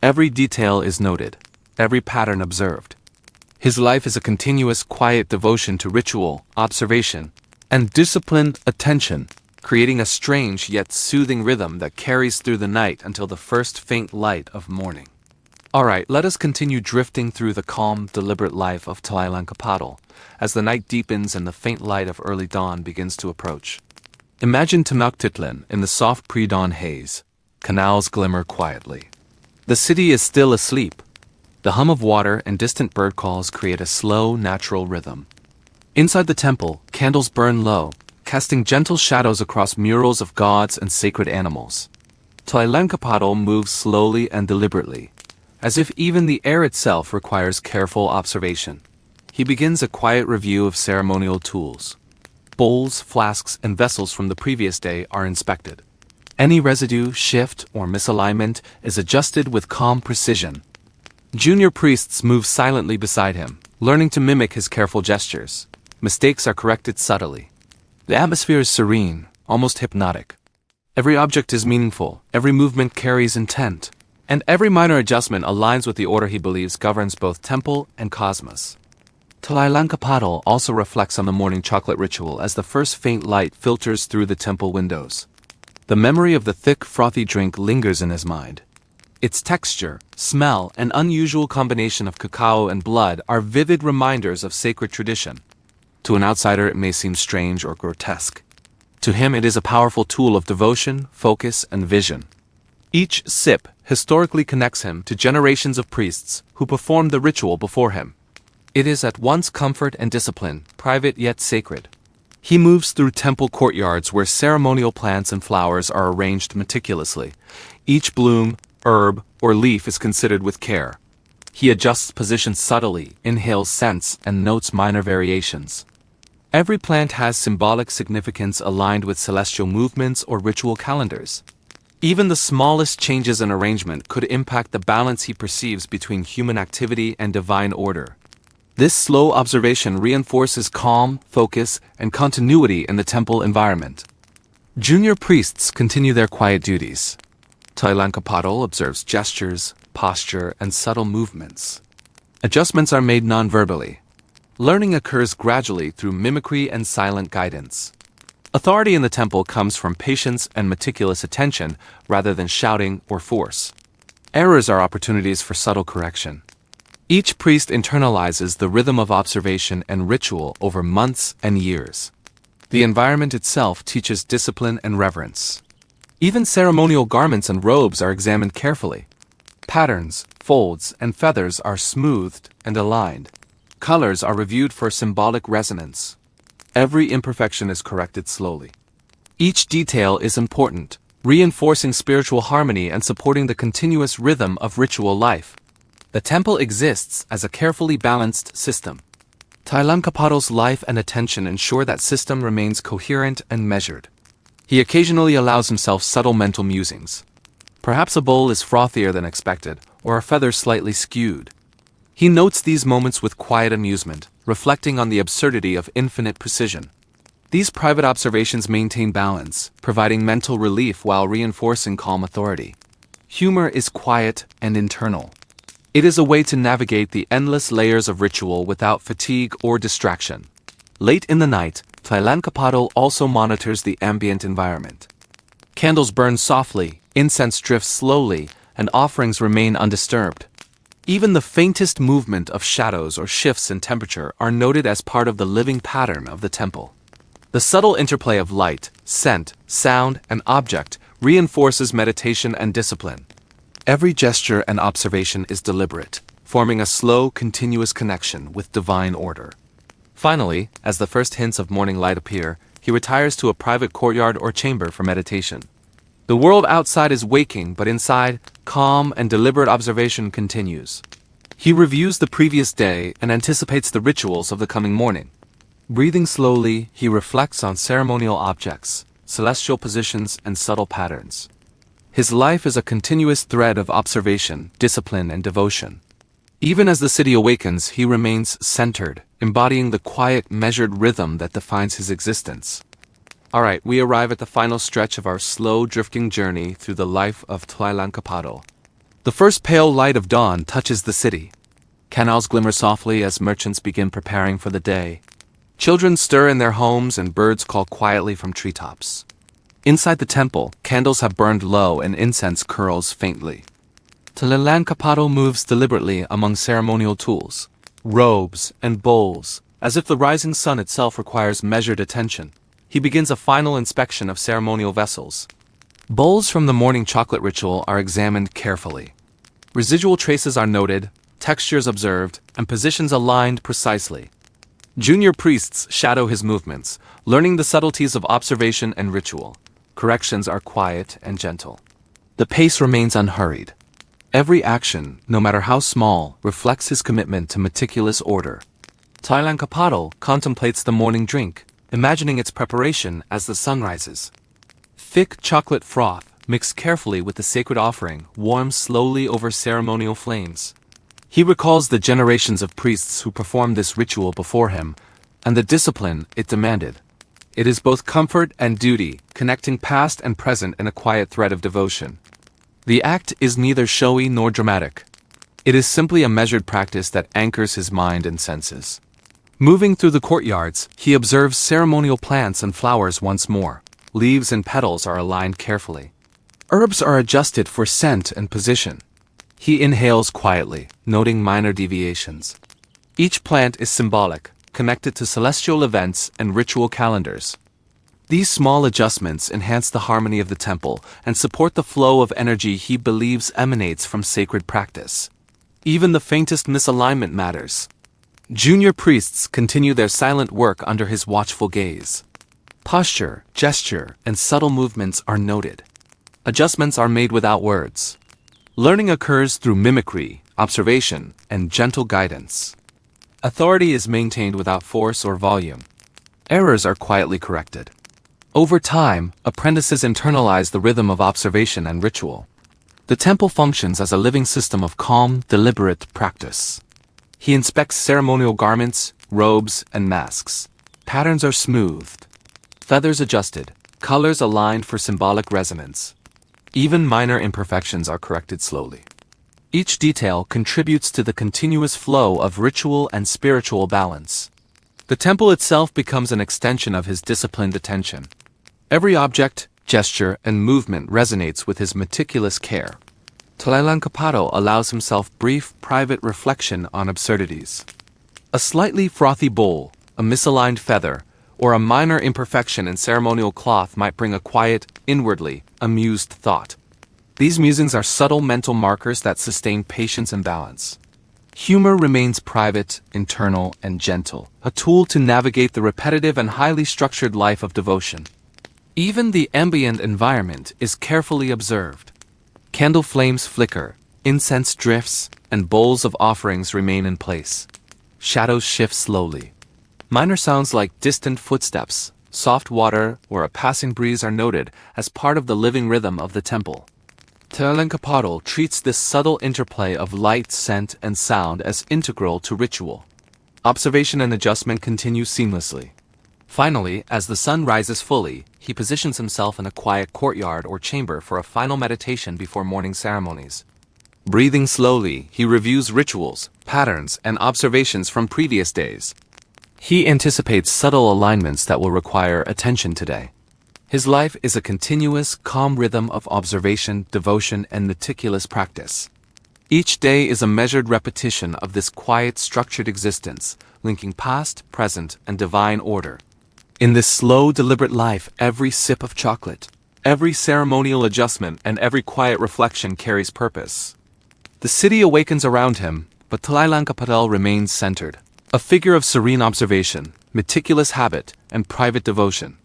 Every detail is noted, every pattern observed. His life is a continuous, quiet devotion to ritual, observation, and disciplined attention, creating a strange yet soothing rhythm that carries through the night until the first faint light of morning. Alright, let us continue drifting through the calm, deliberate life of Tlilancapatl, as the night deepens and the faint light of early dawn begins to approach. Imagine Tenochtitlan in the soft pre-dawn haze. Canals glimmer quietly. The city is still asleep. The hum of water and distant bird calls create a slow, natural rhythm. Inside the temple, candles burn low, casting gentle shadows across murals of gods and sacred animals. Tlilancapatl moves slowly and deliberately, as if even the air itself requires careful observation. He begins a quiet review of ceremonial tools. Bowls, flasks, and vessels from the previous day are inspected. Any residue, shift, or misalignment is adjusted with calm precision. Junior priests move silently beside him, learning to mimic his careful gestures. Mistakes are corrected subtly. The atmosphere is serene, almost hypnotic. Every object is meaningful, every movement carries intent, and every minor adjustment aligns with the order he believes governs both temple and cosmos. Tlilancapatl also reflects on the morning chocolate ritual as the first faint light filters through the temple windows. The memory of the thick, frothy drink lingers in his mind. Its texture, smell, and unusual combination of cacao and blood are vivid reminders of sacred tradition. To an outsider, it may seem strange or grotesque. To him, it is a powerful tool of devotion, focus, and vision. Each sip historically connects him to generations of priests who performed the ritual before him. It is at once comfort and discipline, private yet sacred. He moves through temple courtyards where ceremonial plants and flowers are arranged meticulously. Each bloom, herb, or leaf is considered with care. He adjusts position subtly, inhales scents, and notes minor variations. Every plant has symbolic significance aligned with celestial movements or ritual calendars. Even the smallest changes in arrangement could impact the balance he perceives between human activity and divine order. This slow observation reinforces calm, focus, and continuity in the temple environment. Junior priests continue their quiet duties. Tlilancapatl observes gestures, posture, and subtle movements. Adjustments are made non-verbally. Learning occurs gradually through mimicry and silent guidance. Authority in the temple comes from patience and meticulous attention rather than shouting or force. Errors are opportunities for subtle correction. Each priest internalizes the rhythm of observation and ritual over months and years. The environment itself teaches discipline and reverence. Even ceremonial garments and robes are examined carefully. Patterns, folds, and feathers are smoothed and aligned. Colors are reviewed for symbolic resonance. Every imperfection is corrected slowly. Each detail is important, reinforcing spiritual harmony and supporting the continuous rhythm of ritual life. The temple exists as a carefully balanced system. Tlilancapatl's life and attention ensure that system remains coherent and measured. He occasionally allows himself subtle mental musings. Perhaps a bowl is frothier than expected, or a feather slightly skewed. He notes these moments with quiet amusement, reflecting on the absurdity of infinite precision. These private observations maintain balance, providing mental relief while reinforcing calm authority. Humor is quiet and internal. It is a way to navigate the endless layers of ritual without fatigue or distraction. Late in the night, Tlilancapatl also monitors the ambient environment. Candles burn softly, incense drifts slowly, and offerings remain undisturbed. Even the faintest movement of shadows or shifts in temperature are noted as part of the living pattern of the temple. The subtle interplay of light, scent, sound, and object reinforces meditation and discipline. Every gesture and observation is deliberate, forming a slow, continuous connection with divine order. Finally, as the first hints of morning light appear, he retires to a private courtyard or chamber for meditation. The world outside is waking, but inside, calm and deliberate observation continues. He reviews the previous day and anticipates the rituals of the coming morning. Breathing slowly, he reflects on ceremonial objects, celestial positions, and subtle patterns. His life is a continuous thread of observation, discipline, and devotion. Even as the city awakens, he remains centered, embodying the quiet, measured rhythm that defines his existence. Alright, we arrive at the final stretch of our slow, drifting journey through the life of Tlilancapatl. The first pale light of dawn touches the city. Canals glimmer softly as merchants begin preparing for the day. Children stir in their homes and birds call quietly from treetops. Inside the temple, candles have burned low and incense curls faintly. Tlilancapatl moves deliberately among ceremonial tools, robes, and bowls, as if the rising sun itself requires measured attention. He begins a final inspection of ceremonial vessels. Bowls from the morning chocolate ritual are examined carefully. Residual traces are noted, textures observed, and positions aligned precisely. Junior priests shadow his movements, learning the subtleties of observation and ritual. Corrections are quiet and gentle. The pace remains unhurried. Every action, no matter how small, reflects his commitment to meticulous order. Tlilancapatl contemplates the morning drink, imagining its preparation as the sun rises. Thick chocolate froth, mixed carefully with the sacred offering, warms slowly over ceremonial flames. He recalls the generations of priests who performed this ritual before him, and the discipline it demanded. It is both comfort and duty, connecting past and present in a quiet thread of devotion. The act is neither showy nor dramatic. It is simply a measured practice that anchors his mind and senses. Moving through the courtyards, he observes ceremonial plants and flowers once more. Leaves and petals are aligned carefully. Herbs are adjusted for scent and position. He inhales quietly, noting minor deviations. Each plant is symbolic, connected to celestial events and ritual calendars. These small adjustments enhance the harmony of the temple and support the flow of energy he believes emanates from sacred practice. Even the faintest misalignment matters. Junior priests continue their silent work under his watchful gaze. Posture, gesture, and subtle movements are noted. Adjustments are made without words. Learning occurs through mimicry, observation, and gentle guidance. Authority is maintained without force or volume. Errors are quietly corrected. Over time, apprentices internalize the rhythm of observation and ritual. The temple functions as a living system of calm, deliberate practice. He inspects ceremonial garments, robes, and masks. Patterns are smoothed. Feathers adjusted, colors aligned for symbolic resonance. Even minor imperfections are corrected slowly. Each detail contributes to the continuous flow of ritual and spiritual balance. The temple itself becomes an extension of his disciplined attention. Every object, gesture, and movement resonates with his meticulous care. Tlilancapatl allows himself brief, private reflection on absurdities. A slightly frothy bowl, a misaligned feather, or a minor imperfection in ceremonial cloth might bring a quiet, inwardly amused thought. These musings are subtle mental markers that sustain patience and balance. Humor remains private, internal, and gentle, a tool to navigate the repetitive and highly structured life of devotion. Even the ambient environment is carefully observed. Candle flames flicker, incense drifts, and bowls of offerings remain in place. Shadows shift slowly. Minor sounds like distant footsteps, soft water, or a passing breeze are noted as part of the living rhythm of the temple. Tlilancapatl treats this subtle interplay of light, scent, and sound as integral to ritual. Observation and adjustment continue seamlessly. Finally, as the sun rises fully, he positions himself in a quiet courtyard or chamber for a final meditation before morning ceremonies. Breathing slowly, he reviews rituals, patterns, and observations from previous days. He anticipates subtle alignments that will require attention today. His life is a continuous, calm rhythm of observation, devotion, and meticulous practice. Each day is a measured repetition of this quiet, structured existence, linking past, present, and divine order. In this slow, deliberate life, every sip of chocolate, every ceremonial adjustment, and every quiet reflection carries purpose. The city awakens around him, but Tlilancapatl remains centered, a figure of serene observation, meticulous habit, and private devotion.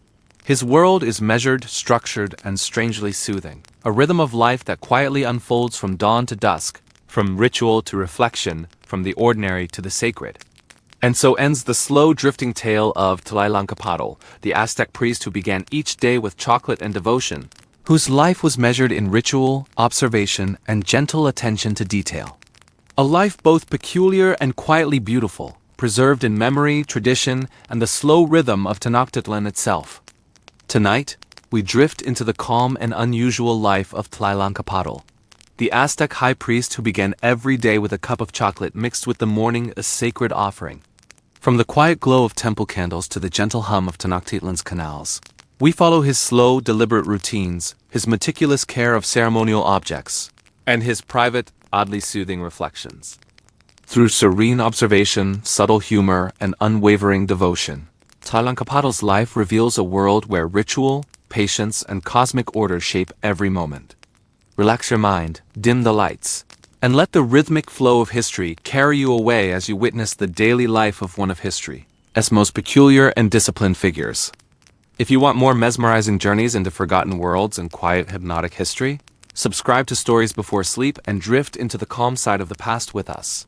His world is measured, structured, and strangely soothing, a rhythm of life that quietly unfolds from dawn to dusk, from ritual to reflection, from the ordinary to the sacred. And so ends the slow drifting tale of Tlilancapatl, the Aztec priest who began each day with chocolate and devotion, whose life was measured in ritual, observation, and gentle attention to detail. A life both peculiar and quietly beautiful, preserved in memory, tradition, and the slow rhythm of Tenochtitlan itself. Tonight, we drift into the calm and unusual life of Tlilancapatl, the Aztec high priest who began every day with a cup of chocolate mixed with the morning a sacred offering. From the quiet glow of temple candles to the gentle hum of Tenochtitlan's canals, we follow his slow, deliberate routines, his meticulous care of ceremonial objects, and his private, oddly soothing reflections. Through serene observation, subtle humor, and unwavering devotion, Tlilancapatl's life reveals a world where ritual, patience, and cosmic order shape every moment. Relax your mind, dim the lights, and let the rhythmic flow of history carry you away as you witness the daily life of one of history's most peculiar and disciplined figures. If you want more mesmerizing journeys into forgotten worlds and quiet hypnotic history, subscribe to Stories Before Sleep and drift into the calm side of the past with us.